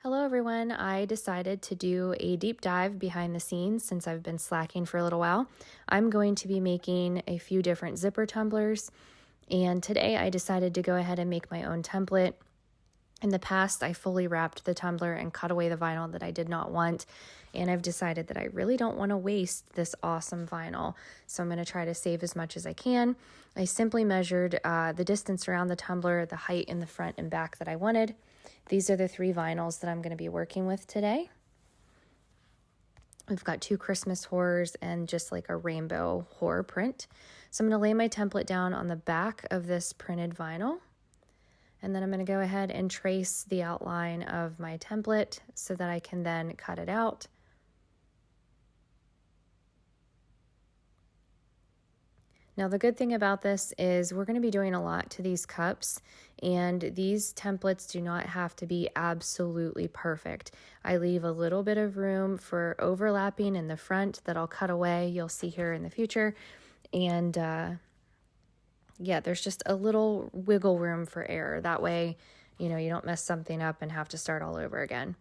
Hello everyone, I decided to do a deep dive behind the scenes since I've been slacking for a little while. I'm going to be making a few different zipper tumblers, and today I decided to go ahead and make my own template. In the past, I fully wrapped the tumbler and cut away the vinyl that I did not want, and I've decided that I really don't want to waste this awesome vinyl, so I'm going to try to save as much as I can. I simply measured the distance around the tumbler, the height in the front and back that I wanted. These are the 3 vinyls that I'm going to be working with today. We've got 2 Christmas horrors and just like a rainbow horror print. So I'm going to lay my template down on the back of this printed vinyl. And then I'm going to go ahead and trace the outline of my template so that I can then cut it out. Now the good thing about this is we're going to be doing a lot to these cups, and these templates do not have to be absolutely perfect. I leave a little bit of room for overlapping in the front that I'll cut away. You'll see here in the future. And yeah, there's just a little wiggle room for error. That way, you don't mess something up and have to start all over again.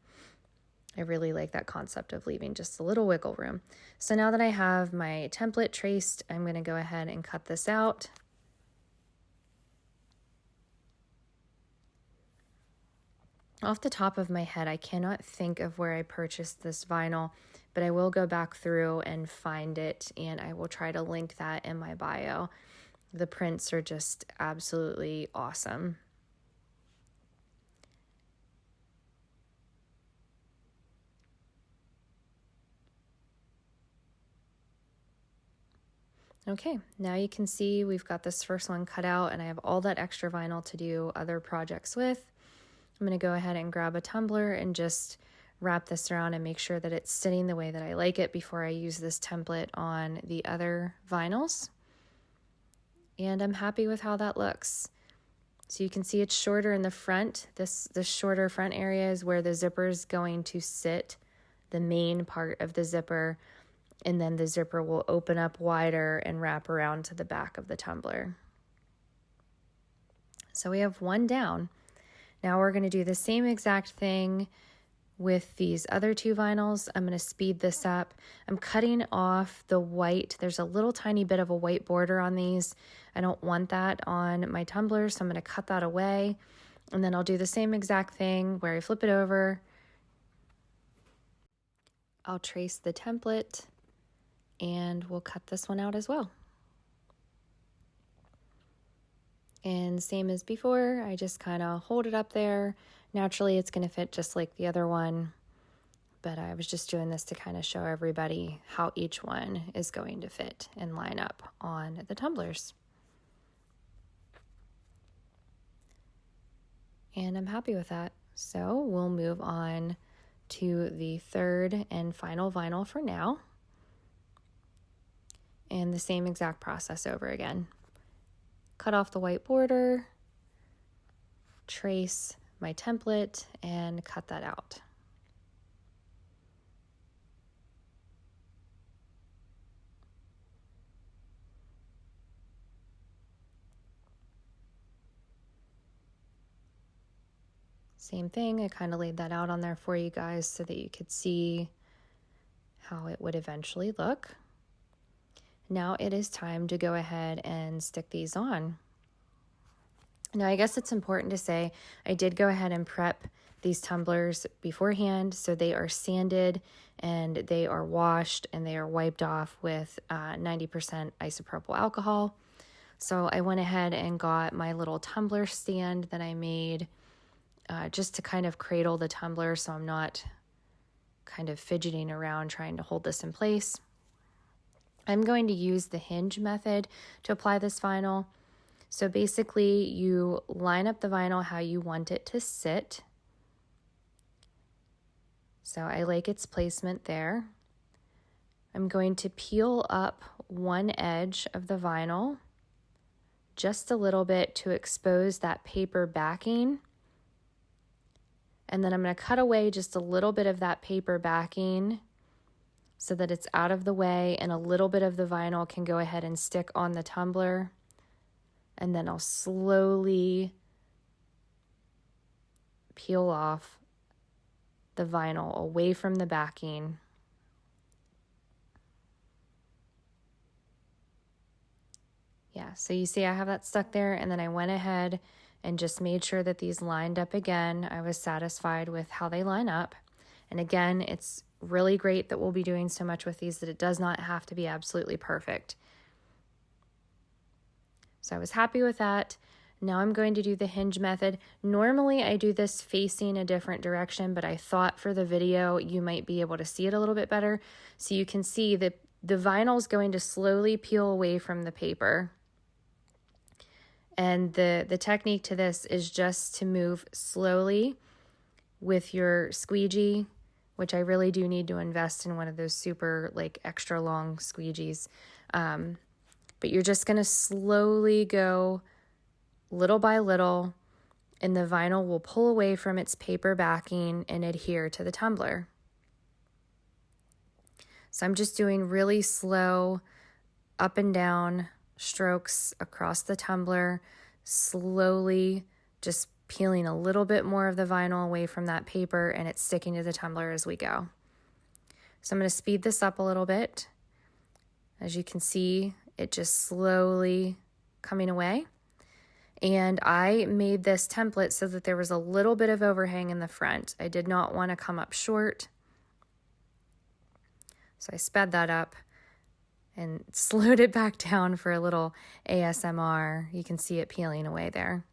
I really like that concept of leaving just a little wiggle room. So now that I have my template traced, I'm going to go ahead and cut this out. Off the top of my head, I cannot think of where I purchased this vinyl, but I will go back through and find it, and I will try to link that in my bio. The prints are just absolutely awesome. Okay, now you can see we've got this first one cut out, and I have all that extra vinyl to do other projects with. I'm going to go ahead and grab a tumbler and just wrap this around and make sure that it's sitting the way that I like it before I use this template on the other vinyls. And I'm happy with how that looks. So you can see it's shorter in the front. This shorter front area is where the zipper is going to sit, the main part of the zipper, and then the zipper will open up wider and wrap around to the back of the tumbler. So we have one down. Now we're going to do the same exact thing with these other 2 vinyls. I'm going to speed this up. I'm cutting off the white. There's a little tiny bit of a white border on these. I don't want that on my tumbler, so I'm going to cut that away. And then I'll do the same exact thing where I flip it over. I'll trace the template, and we'll cut this one out as well. And same as before, I just kind of hold it up there. Naturally, it's going to fit just like the other one, but I was just doing this to kind of show everybody how each one is going to fit and line up on the tumblers. And I'm happy with that. So we'll move on to the 3rd and final vinyl for now. And the same exact process over again. Cut off the white border, trace my template, and cut that out. Same thing, I kind of laid that out on there for you guys so that you could see how it would eventually look. Now it is time to go ahead and stick these on. Now I guess it's important to say I did go ahead and prep these tumblers beforehand, so they are sanded and they are washed and they are wiped off with 90% isopropyl alcohol. So I went ahead and got my little tumbler stand that I made just to kind of cradle the tumbler so I'm not kind of fidgeting around trying to hold this in place. I'm going to use the hinge method to apply this vinyl. So basically you line up the vinyl how you want it to sit. So I like its placement there. I'm going to peel up one edge of the vinyl just a little bit to expose that paper backing. And then I'm going to cut away just a little bit of that paper backing so that it's out of the way and a little bit of the vinyl can go ahead and stick on the tumbler. And then I'll slowly peel off the vinyl away from the backing. Yeah, so you see I have that stuck there, and then I went ahead and just made sure that these lined up again. I was satisfied with how they line up. And again, it's really great that we'll be doing so much with these that it does not have to be absolutely perfect. So I was happy with that. Now I'm going to do the hinge method. Normally I do this facing a different direction, but I thought for the video you might be able to see it a little bit better. So you can see that the vinyl is going to slowly peel away from the paper. And the technique to this is just to move slowly with your squeegee, which I really do need to invest in one of those super like extra long squeegees. But you're just going to slowly go little by little, and the vinyl will pull away from its paper backing and adhere to the tumbler. So I'm just doing really slow up and down strokes across the tumbler, slowly just peeling a little bit more of the vinyl away from that paper, and it's sticking to the tumbler as we go. So I'm going to speed this up a little bit. As you can see, it just slowly coming away. And I made this template so that there was a little bit of overhang in the front. I did not want to come up short. So I sped that up and slowed it back down for a little ASMR. You can see it peeling away there.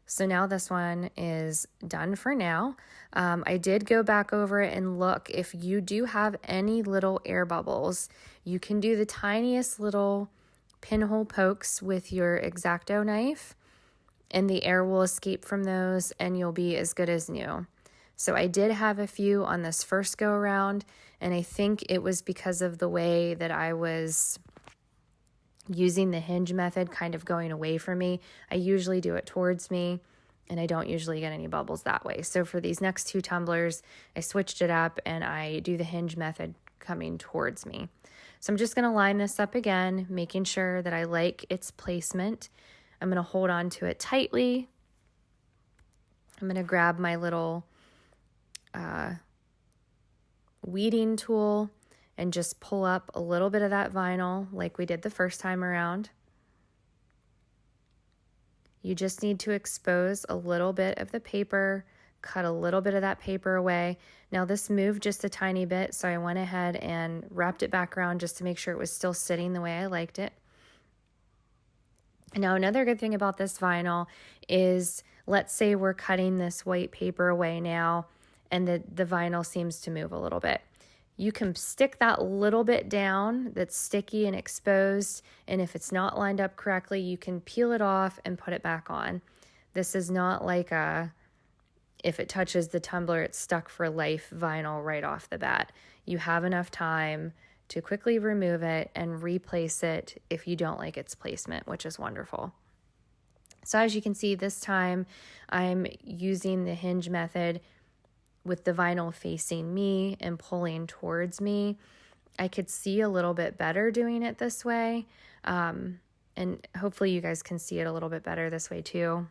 So now this one is done for now. I did go back over it and look. If you do have any little air bubbles, you can do the tiniest little pinhole pokes with your X-Acto knife, and the air will escape from those and you'll be as good as new. So I did have a few on this first go around, and I think it was because of the way that I was using the hinge method kind of going away from me. I usually do it towards me, and I don't usually get any bubbles that way. So for these next two tumblers, I switched it up and I do the hinge method coming towards me. So I'm just going to line this up again, making sure that I like its placement. I'm going to hold on to it tightly. I'm going to grab my little weeding tool and just pull up a little bit of that vinyl like we did the first time around. You just need to expose a little bit of the paper, cut a little bit of that paper away. Now this moved just a tiny bit, so I went ahead and wrapped it back around just to make sure it was still sitting the way I liked it. Now another good thing about this vinyl is, let's say we're cutting this white paper away now and the vinyl seems to move a little bit. You can stick that little bit down that's sticky and exposed, and if it's not lined up correctly, you can peel it off and put it back on. This is not like if it touches the tumbler, it's stuck for life vinyl right off the bat. You have enough time to quickly remove it and replace it if you don't like its placement, which is wonderful. So as you can see, this time I'm using the hinge method with the vinyl facing me and pulling towards me. I could see a little bit better doing it this way, and hopefully you guys can see it a little bit better this way too.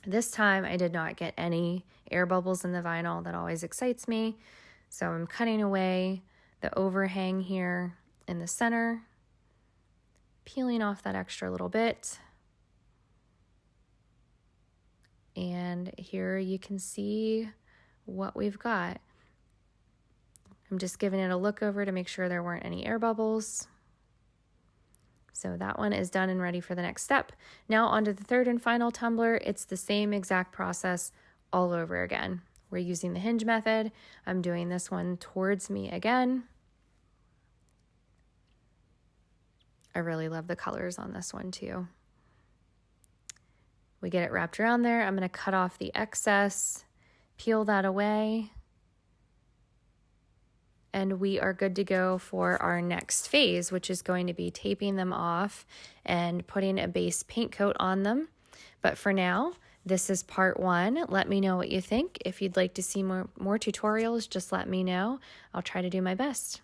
This time I did not get any air bubbles in the vinyl. That always excites me. So I'm cutting away the overhang here in the center, peeling off that extra little bit. And here you can see what we've got. I'm just giving it a look over to make sure there weren't any air bubbles. So that one is done and ready for the next step. Now onto the third and final tumbler. It's the same exact process all over again. We're using the hinge method. I'm doing this one towards me again. I really love the colors on this one too. We get it wrapped around there. I'm going to cut off the excess, peel that away, and we are good to go for our next phase, which is going to be taping them off and putting a base paint coat on them. But for now, this is part one. Let me know what you think. If you'd like to see more tutorials, just let me know. I'll try to do my best.